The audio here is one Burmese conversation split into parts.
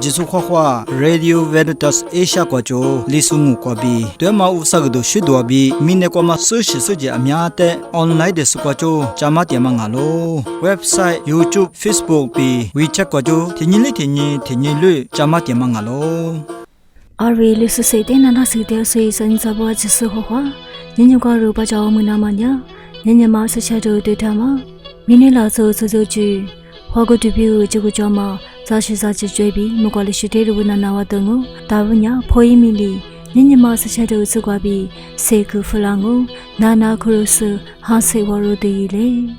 Jesu Khwa Radio Veritas Asia Kwacho Lisungu Kwabi Dema Usagdo Shidwabi Mine Kwama Sushi Suji Amyate Online Des Kwacho Chamati Mangalo Website YouTube Facebook Bi WeChat Kwacho Tinyili Tinyilu Chamati Mangalo Ari Lisu Sete Nana Sete Season Sabo Jesu Khwa Nyanyuka Rupa Jawa Munamanya Nyanyama Sachado Detama Mine La So Suzuji Wago to view Jugujama Sashi Sachi Jabi Mugali Shite Wunanawa Dungu Tawanya Poimili Nyanyama Sachado Sugabi Seku Fulangu Nana Kurusu Hase Waru Deile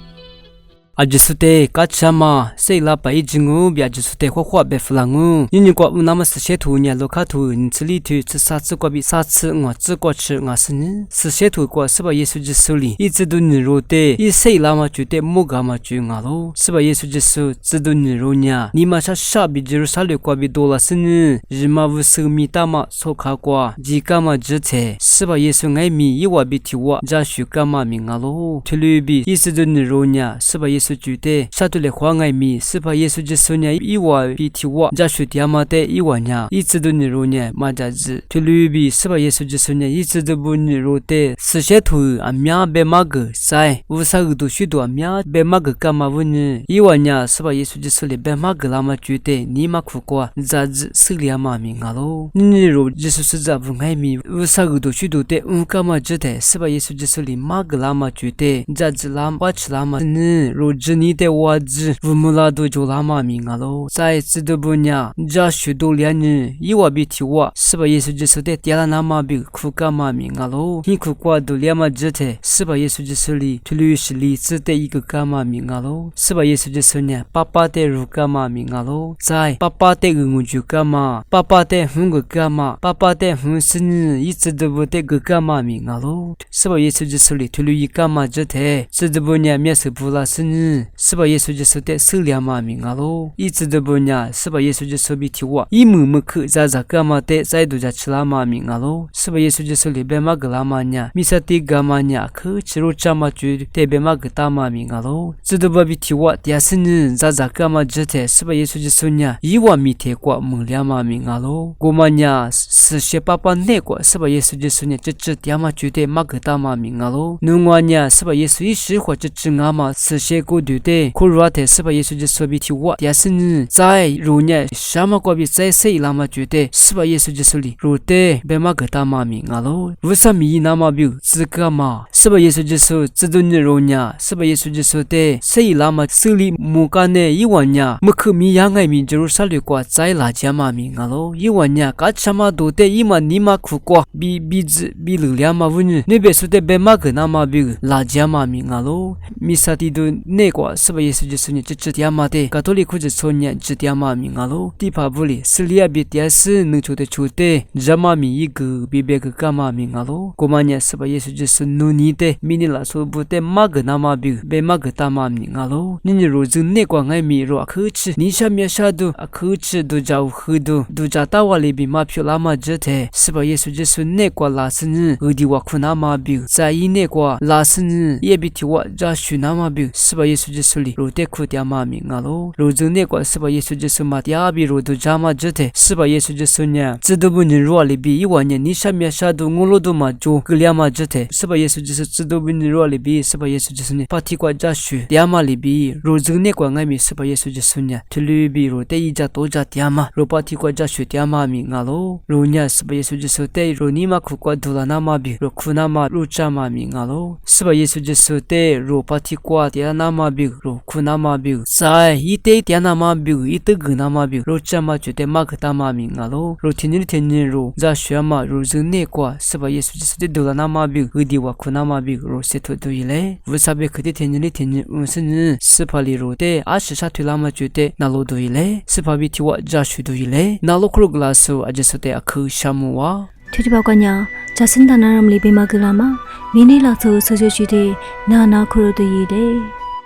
Ajusute kachama seila paijingu biajusute khwa beflangu nyingwa unama seshetu nya lokatu ntsili tu tsatsu kwa bi satsu ngwa tsikwa chi ngasini seshetu kwa seba yesu jisuli izidu nirote I seila ma chute muga ma chu ngalo seba yesu jisu zidu nironya nima sha sha bi jerusalem kwa bi dola sini jima wusu mitama soka kwa jikama jite seba yesu ngai mi yiwa bi tiwa jashu kama mi ngalo tulubi izidu nironya seba yesu Jute Satule Huangai mi Sipa Yesu Jesunya Iwa Bitiwa Jashu Diamate Iwanya Itsidu Nironya Majazi Tulubi Sipa Yesu Jesunya Itsidu Nirote Sishetu Amya Bemag Sai Usagudu Shudu Amya Bemag Kama Wuni Iwanya Sipa Yesu Jesule Bemag Lama Jute Nima Kukwa Zaz Siliama Mingalo Niro Jesu Zabungai mi Usagudu Shudu Te Unkama Jute Sipa Yesu Jesuli Mag Lama Jute Zaz Lam Wach Lama Ni Rojini de Waz Vumulado Jolama Mingalo Sai Zidubunya Jashu Doliani Iwa Bitiwa Siba Yesu Jesu de Tialanama Big Kukama Mingalo Hikukwa Doliama Jete Siba Yesu Jesuli Tulushli Zite Ikukama Mingalo Siba Yesu Jesunya Papa de Rukama Mingalo Sai Papa de Gungujukama Papa de Hungukama Papa de Hunsini Izidubu de Gukama Mingalo Siba Yesu Jesuli Tuluyikama Jete Zidubunya Miasupula Sini Siba Yesu Jesu de Suliama Mingalo Izidubunya Siba Yesu Jesu Bitiwa Imu Muku Zaza Kama de Zaiduja Chilama Mingalo Siba Yesu Jesu Libema Glamanya Misati Gamanya Ku Chiruchama Ju Tebema Gtama Mingalo Ziduba Bitiwa Diasini Zaza Kama Jete Siba Yesu Jesunya Iwa Mite Kwa Muliama Mingalo Gomanya Sishe Papa Nekwa Siba Yesu Jesunya Chichi Tiama Jude Magtama Mingalo Nungwanya Siba Yesu Ishi Hwa Chichi Ngama Sishe Dude Kurate Siba Yesu Jesu Bitiwa Diasini Zai Runya Shama Kwa Bi Zai Sei Lama Jude Siba Yesu Jesuli Rute Bema Gtama Mingalo Vusami Nama Biu Zikama Siba Yesu Jesu Ziduni Runya Siba Yesu Jesu De Sei Lama Sili Mukane Iwanya Mukumi Yangai Mi Jerusalem Kwa Zai La Jama Mingalo Iwanya Kachama Dode Ima Nima Kukwa Bi Biz Bilu Liama Wuni Nebe Sude Bema Gnama Biu La Jama Mingalo Misati Du Negwa Siba Yesu Jesunya Chichitiama De Catholic Sonya Chitiama Mingalo Tipa Buli Silia Bitias Nuchude Chute Jamami Igu Bibek Kama Mingalo Komanya Siba Yesu Jesu Nunite Minila Sobute Magnama Biu Be Magtama Mingalo Nini Rozu Negwa Ngai Mi Ro Akuchi Nisha Miashadu Akuchi Dujau Hudu Dujatawa Libi Mapulama Jete Siba Yesu Jesu Negwa Lasini Udiwa Kunama Biu Zai Negwa Lasini Yebitiwa Jashunama Biu Siba Yesu Jesuli Rote Kutiama Mingalo Rozune Kwa Siba Yesu Jesu Matiabi Rodu Jama Jete Siba Yesu Jesunya Zidubuni Rualibi Iwanya Nisha Miashadu Ngolodu Majo Guliama Jete Siba Yesu Jesu Zidubuni Rualibi Siba Yesu Jesunya Patikwa Jashu Diama Libi Rozune Kwa Ngami Siba Yesu Jesunya Tulubi Rote Ija Toja Diama Ropatikwa Jashu Diama Mingalo Ronya Siba Yesu Jesu Te Ronima Kukwa Dulanama Bi Rokunama Ruchama Mingalo Siba Yesu Jesu Te Ropatikwa Dianama Bi Rokunama Bi Sai Ite Dianama Bi Ite Gunama Bi Rochama Jute Magtama Mingalo Rotinil Teniro Zashama Rozune Kwa Siba Yesu Jesu Te Dulanama Bi Udiwa Kunama Bi Roseto Duile Vusabe Kute Tenili Teni Unsini Sipali Rote Ashisha Tulama Jute Nalo Duile Sipabi Tiwa Jashu Duile Nalo Kruglaso Ajasute Aku Shamuwa Tibakanya Jacinta Naram Libi Maglama Mini Lato Sojojude Nana Kurude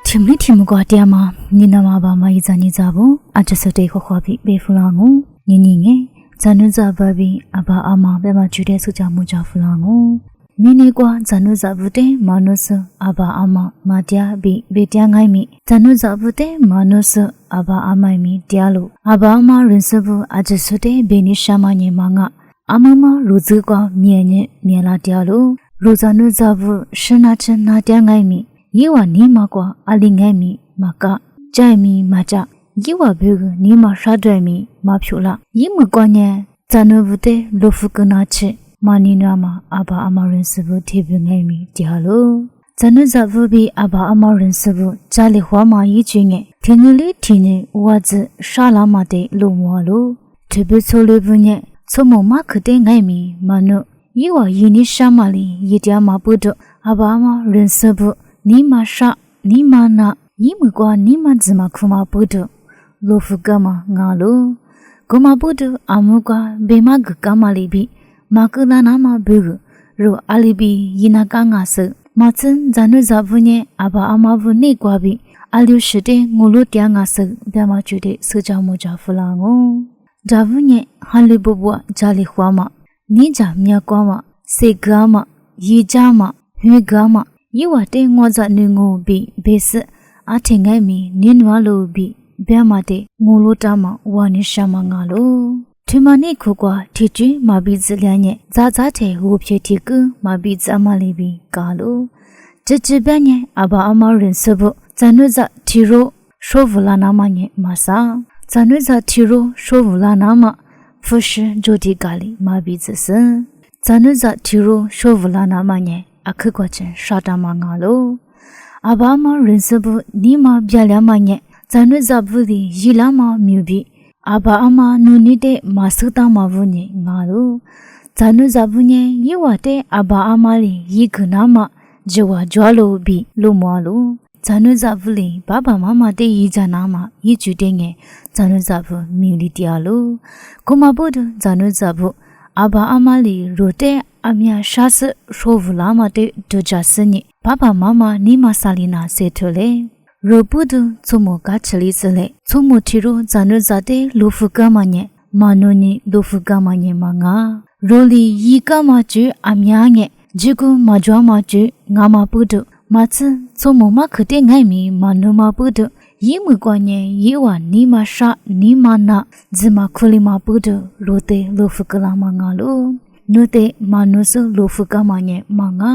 Timli Timugwa Diama Ninama Maizani Zabu Ajasute Hobi Befulangu Nininge Zanuza Babi Aba Ama Bema Jude Sujamuja Fulangu မိနေကွာဇန်နုဇဗုတေမနုစအဘာအမမတရားဘိဘေတရားငိုင်းမိဇန်နုဇဗုတေမနုစအဘာအမိုင်မီတရားလို့အဘာအမရင်စဘူးအဂျဆုတေဘေနိရှာမညေမငါအမမလူစကွာမြဲညက်မြဲလာတရားလို့လူဇန်နုဇဗုရှနာချနာတရားငိုင်းမိယေဝနီမကွာအလီငိုင်းမိမကကြိုင်မီမကြယေဝဘေကနီမရှာဒွဲမီမဖြူလာယေမကွာညံဇန်နုဗုတေလူဖုကနာချေမာနီနာမအဘာအမရင်စဘူးထေပြငိုင်းမိတရားလို့ဇန်နုဇဗုဘီအဘာအမရင်စဘူးဂျာလီဟွာမာယီချင်းငယ်ထင်းလီထင်းနေဝါဇရှာလာမတဲ့လုံမလို့ထေပြဆိုလေးဘူးညက်ချုံမမခတဲ့ငိုင်းမိမနုယေဝယီနိရှာမလီယေတရားမပုဒအဘာအမရင်စဘူးနီမရှာနီမနာယီမကွာနီမဇမခုမပုဒလိုဖုကမငါလို့ဂုမပုဒအမုကဘေမဂကမလီဘီမာကလာနာမဘေဂရိုအလီဘီယီနာကငါဆမချန်ဇန်နုဇဗုညေအဘာအမဗုနေကွာဘီအလျုရှိတဲ့ငိုလို့တရားငါဆဗျာမချူတဲ့စကြောင်မကြဖလာငုံဂျာဗုညေဟန်လီဘဘွားဂျာလီခွာမနိဂျာမြကွာမစေဂါမယေဂျာမဟွေဂါမယေဝတဲ့ငေါဇနငိုဘီဘေစအထင်ငိုင်းမီနင်းနွားလိုဘီဗျာမတဲ့ငိုလို့တာမဝါနိရှာမငါလို့ထမနိခုကွာထီကျွမာဘီဇလျာညက်ဇာဇာတဲ့ဟိုဖြစ်တီကူမာဘီဇမလီဘီကာလို့ကြကြပညက်အဘာအမရင်စဘဇန်နုဇထီရိုရှောဗလာနာမညက်မဆာဇန်နုဇထီရိုရှောဗလာနာမဖုရှဂျိုဒီကာလီမာဘီဇစန်ဇန်နုဇထီရိုရှောဗလာနာမညက်အခကွာချင်ရှာတာမငါလို့အဘာမရင်စဘနီမဗျာလျာမညက်ဇန်နုဇဘူဒီရီလာမမြူဘီအဘာအမနုနေတဲ့မဆုတမဝုန်ညငါတို့ဇာနုဇဗုညေယေဝတဲ့အဘာအမလီယေခနာမဂျဝါဂျွာလိုဘီလိုမလိုဇာနုဇဗုလီဘာဘာမမတဲ့ယေဇာနာမယေကျူတဲ့ငယ်ဇာနုဇဗုမြူလီတယာလိုကိုမဘုဒ္ဓဇာနုဇဗုအဘာအမလီရိုတဲ့အမြရှာစရိုဗလာမတဲ့ဒူဂျာစညဘာဘာမမနီမဆာလီနာစေထလေရိုပုဒချုံမကချလီစလေချုံမတီရိုဇာနုဇတဲ့လူဖုကမညေမနိုနီလူဖုကမညေမငါရိုလီယီကမကျအမြားငဲ့ဂျီကူမကြွားမကျငါမပုဒမချချုံမမခတဲ့ငိုင်မီမနိုမပုဒယေမကွာညေယေဝနီမရှာနီမနာဇမခုလီမပုဒရိုတေလူဖုကလာမငါလိုနုတေမနုစလူဖုကမညေမငါ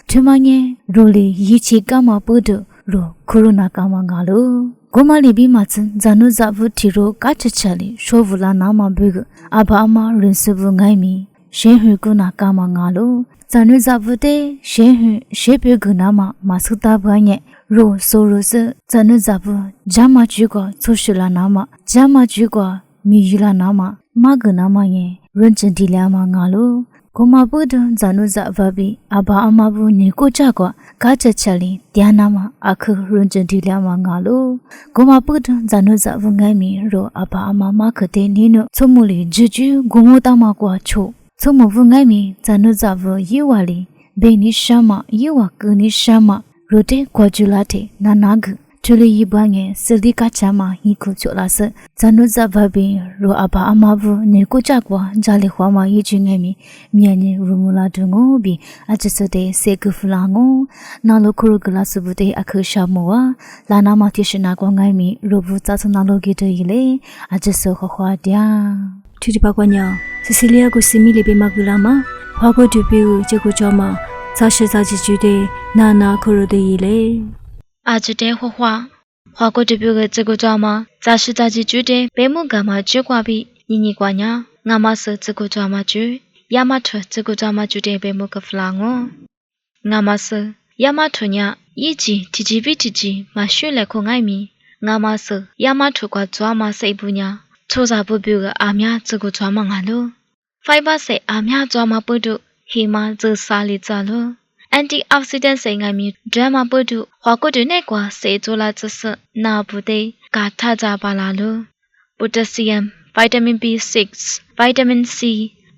ထမညေရိုလီယီချီကမပုဒရိုခရုနာကမငါလိုဂိုမလီဘီမချန်ဇာနုဇဗုတီရိုကချချလီရှောဗလာနာမဘေဂအဘာမရင်စဗုငိုင်းမီရှေဟွေကုနာကမငါလိုဇာနုဇဗုတေရှေဟွေရှေဘေဂနာမမဆုတာဘညေရိုဆိုရိုစဇာနုဇဗုဂျာမချီကောဆုရှလာနာမဂျာမချီကောမီယူလာနာမမဂနာမယေရင်ချန်တီလာမငါလိုကိုမပုဒဇာနုဇဗဘီအဘာအမဘူးနေကိုကြကွာကားချက်ချက်လီတရားနာမအခုရင်ချန်တီလာမငါလိုကိုမပုဒဇာနုဇဗငိုင်းမီရောအဘာအမမခတဲ့နီနုချုံမလီဂျူဂျူဂုံမတမကွာချိုချုံမဗငိုင်းမီဇာနုဇဗယေဝလီဘေနိရှာမယေဝကနိရှာမရိုတေကွာဂျူလာတေနာနာဂထူလီယဘငဲစလီကချာမဟီခုချိုလာစဇာနုဇဗဘီရောအဘာအမဘူးနေကိုကြကွာဂျာလီခွာမယေချင်းငဲမီမြန်နေရူမလာဒငိုဘီအချစတဲ့စေကဖလာငိုနာလိုခရုကလာစဘူးတဲ့အခရှာမောလာနာမတိရှနာကွန်ငိုင်းမီရူဘူးသသနာလိုဂီတေလေအချစခခွာတယာထူတီပါကွညာစစီလီယာကိုစီမီလီဘေမကူလာမဟွာကိုတူပီကိုချက်ကိုကြောမဇာရှိဇာချီကျူတဲ့နာနာခရုတေလေ阿吉的画画，画过这边个这个抓嘛，咱是咱去住的，北木干嘛住挂比，你管呀？俺妈是这个抓嘛住，亚麻土这个抓嘛住的北木个弗朗哦，俺妈是亚麻土呀，一级提级比提级，嘛学来可爱咪，俺妈是亚麻土个抓嘛谁不呀？初啥不比个阿мя这个抓嘛俺咯，快把谁阿мя抓嘛不住，黑嘛这啥里抓咯。antioxidant စေငါမီဒရမပုဒုဟောကုတုနဲ့ကွာစေဇိုလာချစနာဘူးတေကာထကြပါလာလို့ potassium vitamin B6 vitamin C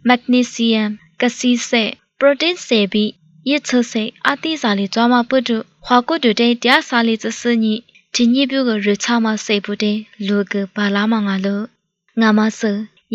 magnesium ကစီစေ protein စေပြီးရစ်ချစေအတိစာလေးကြွားမပုဒုဟောကုတုတဲ့တရားစာလေးချစညိဒီညိပြုကရချမစေဘူးတေလူကပါလာမငါလို့ငါမဆ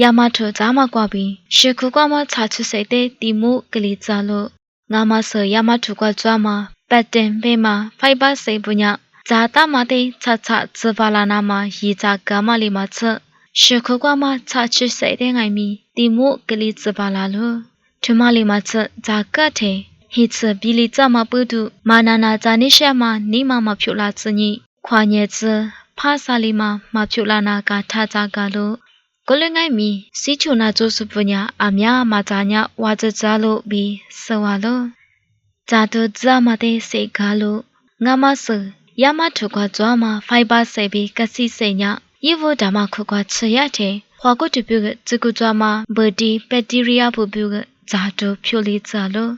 ယာမထောဇာမကွာပြီးရှေခုကွာမချချစေတဲ့တီမိုကလေးကြလို့ ငါမဆရမထုကကြွားမှာပတ်တင်ပေးမှာဖိုက်ပါစိတ်ပညာဇာတာမတေချချဇဗလာနာမှာရေချကာမလီမှာချက်ရှခုကမှာချချစိတ်တဲ့ငိုင်မီတီမို့ကလေးဇဗလာလို့ထမလီမှာချက်ဇာကတ်တဲ့ဟိချဘီလီကြမှာပုတုမာနာနာဇာနိရှမှာနိမမဖြူလာစညိခွာညဲချဖာစာလီမှာမဖြူလာနာကထကြကလို့ကိုလငိုင်မီစီချုနာကျိုးစပညာအများမဇာညာဝါကြကြလို့ပြီးစဝါလို့ဇာတုဇာမတဲ့စိတ်ကားလို့ငါမဆရမထုကကြွားမှာဖိုက်ပါစိတ်ပြီးကစီစိတ်ညာယေဝဓမ္မခုကချရတဲ့ဟွာကုတပြုကဇကုကြွားမှာဘဒီဘက်တီးရီးယားပူပြုကဇာတုဖြိုလီကြလို့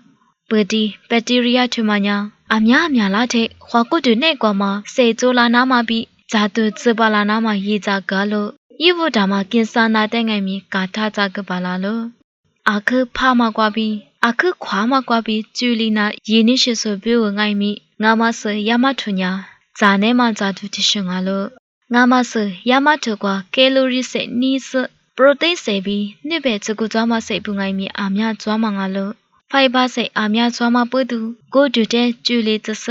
ဘဒီဘက်တီးရီးယားထမညာအများလာတဲ့ဟွာကုတနဲ့ကွာမှာစေကျိုလာနာမှာပြီးဇာတုဇပလာနာမှာရေးကြကလို့ယေဝဓမ္မကင်စာနာတဲ့ငိုင်မီကာထကြကပါလာလို့အခုဖာမကွာပြီးအခုခွာမကွာပြီးကျူလီနာယေနိရှိဆိုပြုငိုင်မီငါမဆရမထုညာဇာနေမဇာတုတရှင်ငါလို့ငါမဆရမထုကွာကယ်လိုရီစေနီးစပရိုတိတ်စေပြီးနှစ်ပဲစကူကြွားမစိတ်ပူငိုင်မီအများကြွားမငါလို့ဖိုက်ပါစိတ်အများကြွားမပုတူကိုဒူတဲ့ကျူလီတဆ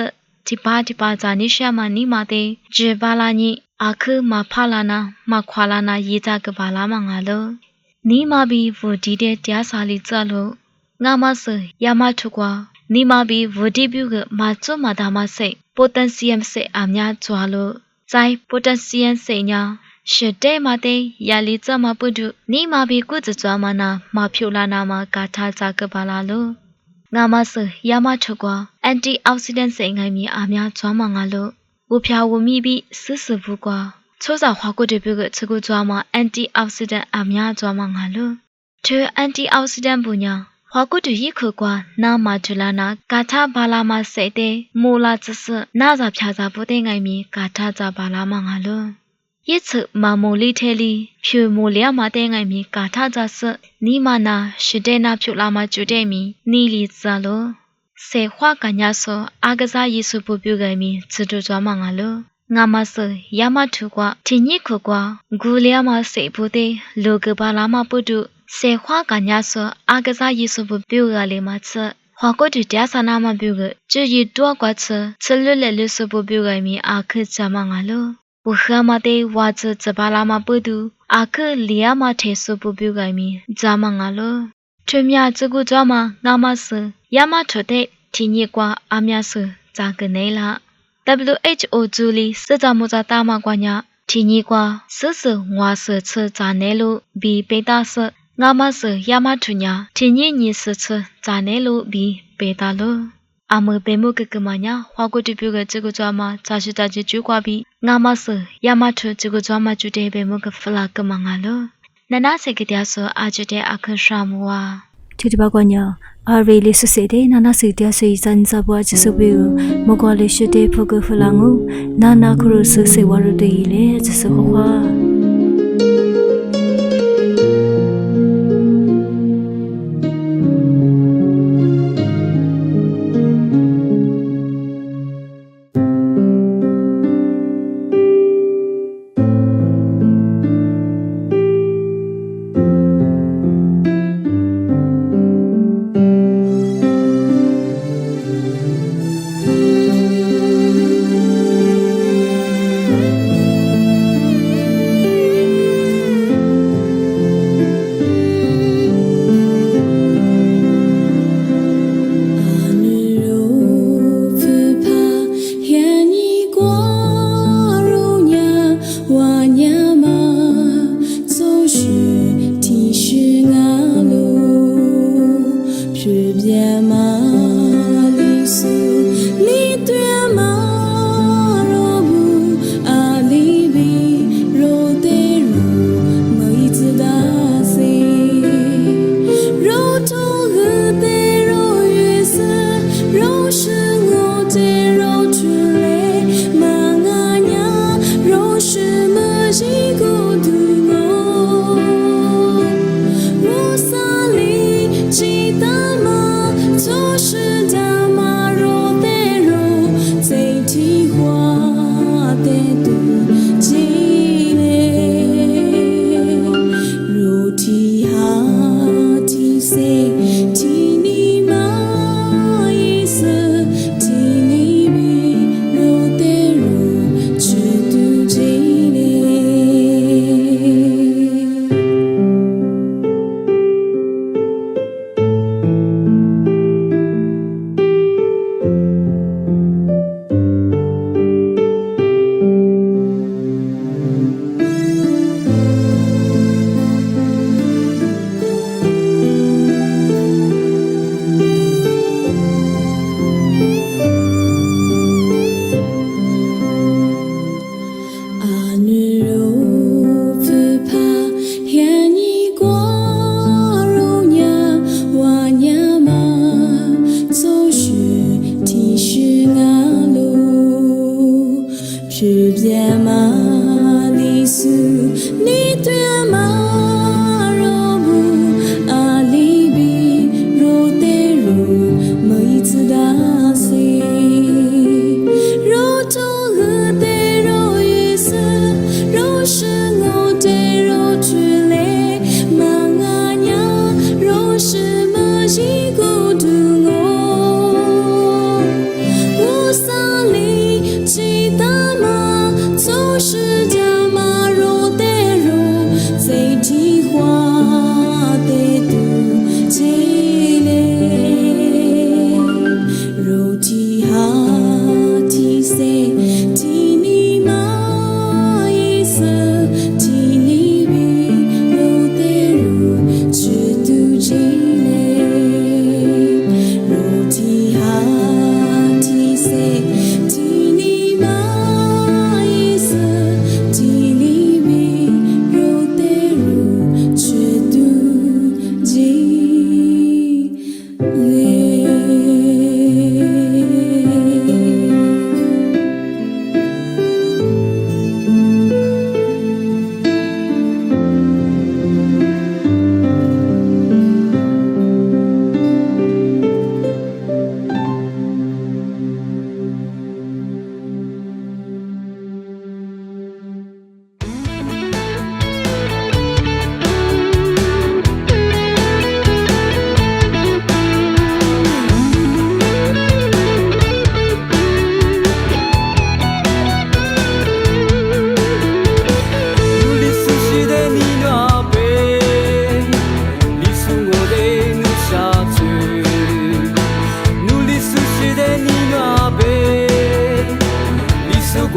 ဒီပါဇာနိရှမနီမာတဲ့ဂျေဘာလာညိအခုမဖလာနာမခွာလာနာရေးကြကပါလာမငါလို့နီမာဘီဗိုဒီတဲ့တရားစာလီကြလို့ငါမဆရမထုကွာနီမာဘီဗိုဒီပြုကမချွတ်မဒါမစိတ်ပိုတန်စီယမ်စိတ်အများကြွားလို့ဇိုင်ပိုတန်စီယမ်စိတ်ညာရှစ်တဲမတဲ့ယာလီကြမပုဒုနီမာဘီကုကြွားမနာမဖြူလာနာမှာကာထာကြကပါလာလို့ငါမဆရမထုကွာအန်တီအောက်ဆီဒန့်စိတ်ငိုင်းမီအများကြွားမငါလို့ဝဖျားဝမီပြီးဆဆဘူးကွာချိုးစာဟွာကုတပြုကချကူကြွားမှာအန်တီအောက်ဆီဒန့်အများကြွားမငါလို့သူအန်တီအောက်ဆီဒန့်ပညာဟွာကုတရိခုကွာနာမဒူလာနာကာထာဘာလာမစိတ်တဲ့မူလာချစနာစာဖြာစာပုတဲ့ငိုင်မီကာထာကြပါလာမငါလို့ရစ်ချမမိုလီထဲလီဖြူမိုလျာမတဲ့ငိုင်မီကာထာကြစနီမနာရှိတဲ့နာဖြူလာမကျူတဲ့မီနီလီဇာလို့စေခွာကညာဆောအာကစားယေစုပူပြုဂိုင်မီစတူကြွားမငါလို့ငါမဆရမထုကွာတင်ညိခုကွာဂူလျာမစေဖို့တဲ့လောကပါလာမပုတုစေခွာကညာဆောအာကစားယေစုပူပြုကလေးမချဟွာကိုတူတရားစာနာမပြုကကျွရီတော့ကွာချလွတ်လက်လွတ်စပူပြုဂိုင်မီအခချမငါလို့ဝခမတဲ့ဝါချပါလာမပုတုအခလျာမထေစပူပြုဂိုင်မီဂျာမငါလို့ထွမြစကူကြွားမှာငါမဆရမထုတဲ့တင်ညိကွာအမြဆဇာကနေလာWHO ဂျူလီစကြမဇာတာမကွာညာတီညီကွာဆဆငွာဆချဇာနဲလို့ဘီပေတာဆငါမဆရမထုညာတီညီညီဆချဇာနဲလို့ဘီပေတာလို့အမပေမှုကကမညာဟွာကိုတပြုကချကူကြွားမှာဇာရှိတာချကျူကွာပြီးငါမဆရမထုချကူကြွားမှာကျူတဲ့ပေမှုကဖလာကမငါလို့နနာစေကတဲ့ဆောအာကျတဲ့အခရှာမဝါဒီတပါကညာအာရီလေးစစေတဲ့နာနာစီတဲ့စီစန်စပွားချစပူမကောလေးရှိတဲ့ဖကဖလာငူနာနာခရုစစေဝရတဲ့လေချစခွာ提哈提塞提尼玛。西古土我，我萨里吉达玛，总是加玛罗德罗，在计划的度吉嘞，罗提哈提塞提尼玛伊瑟提尼比罗德罗，去度吉嘞，罗提哈提塞提尼玛伊瑟提尼比罗德罗，去度吉嘞。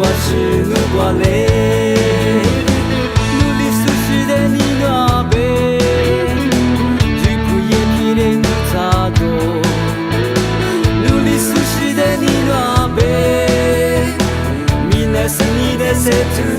我是努瓜嘞，努力苏西的你那边，只顾也皮的努扎多，努力苏西的你那边，米那是你的色土。